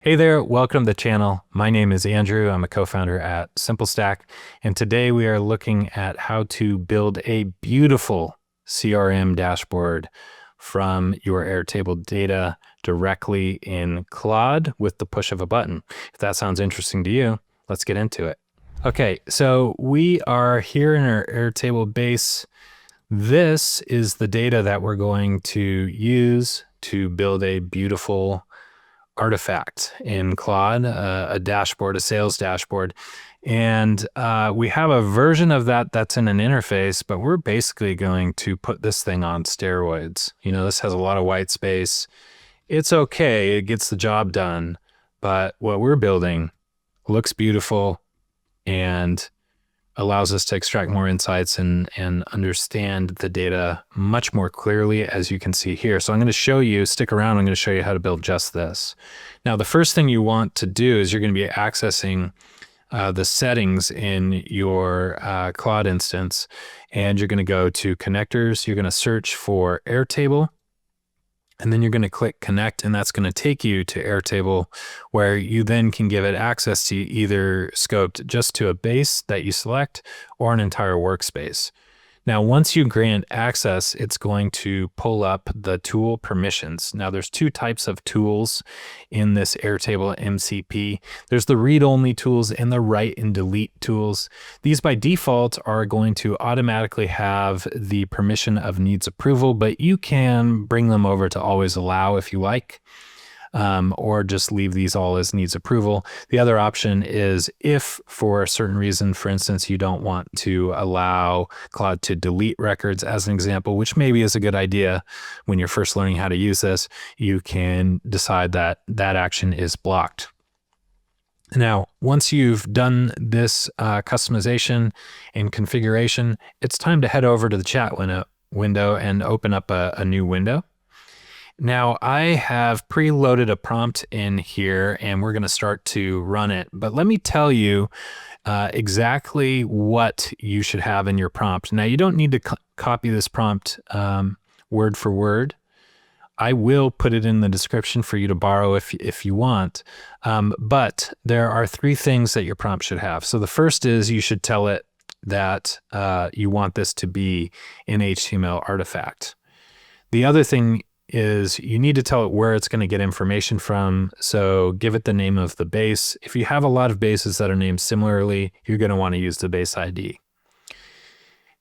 Hey there, welcome to the channel. My name is Andrew. I'm a co-founder at SimpleStack, and today we are looking at how to build a beautiful CRM dashboard from your Airtable data directly in Claude with the push of a button. If that sounds interesting to you, let's get into it. Okay, so we are here in our Airtable base. This is the data that we're going to use to build a beautiful artifact in Claude, a dashboard, a sales dashboard. And we have a version of that that's in an interface, but we're basically going to put this thing on steroids. You know, this has a lot of white space. It's okay, it gets the job done, but what we're building looks beautiful and allows us to extract more insights and understand the data much more clearly, as you can see here. So I'm going to show you, stick around, I'm going to show you how to build just this. Now, the first thing you want to do is you're going to be accessing the settings in your Claude instance, and you're going to go to connectors. You're going to search for Airtable, and then you're going to click connect, and that's going to take you to Airtable, where you then can give it access to either scoped just to a base that you select or an entire workspace. Now, once you grant access, it's going to pull up the tool permissions. Now, there's two types of tools in this Airtable MCP. There's the read-only tools and the write and delete tools. These by default are going to automatically have the permission of needs approval, but you can bring them over to always allow if you like. Or just leave these all as needs approval. The other option is if for a certain reason, for instance, you don't want to allow Claude to delete records as an example, which maybe is a good idea when you're first learning how to use this, you can decide that that action is blocked. Now, once you've done this customization and configuration, it's time to head over to the chat window and open up a new window. Now, I have preloaded a prompt in here and we're going to start to run it. But let me tell you exactly what you should have in your prompt. Now, you don't need to copy this prompt word for word. I will put it in the description for you to borrow if you want. But there are three things that your prompt should have. So the first is you should tell it that you want this to be an HTML artifact. The other thing is you need to tell it where it's going to get information from. So give it the name of the base. If you have a lot of bases that are named similarly, you're going to want to use the base ID.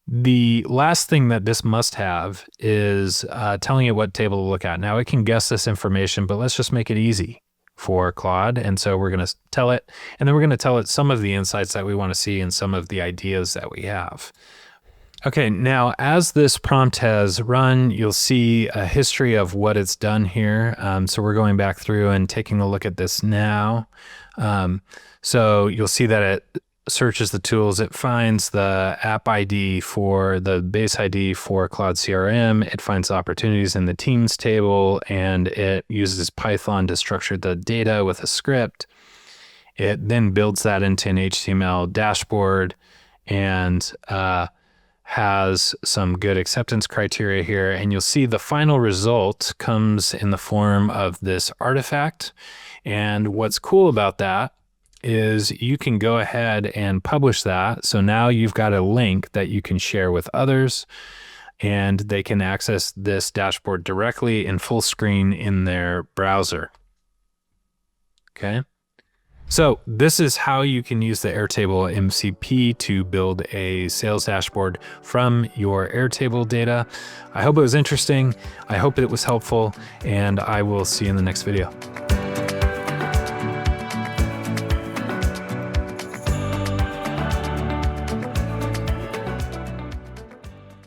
The last thing that this must have is telling it what table to look at. Now it can guess this information, but let's just make it easy for Claude. And so we're going to tell it, and then we're going to tell it some of the insights that we want to see and some of the ideas that we have. Okay, now as this prompt has run, you'll see a history of what it's done here. So we're going back through and taking a look at this now. So you'll see that it searches the tools. It finds the app ID for the base ID for Claude CRM. It finds the opportunities in the teams table, and it uses Python to structure the data with a script. It then builds that into an HTML dashboard and has some good acceptance criteria here, and you'll see the final result comes in the form of this artifact. And what's cool about that is you can go ahead and publish that. So now you've got a link that you can share with others, and they can access this dashboard directly in full screen in their browser. Okay. So this is how you can use the Airtable MCP to build a sales dashboard from your Airtable data. I hope it was interesting. I hope it was helpful, and I will see you in the next video.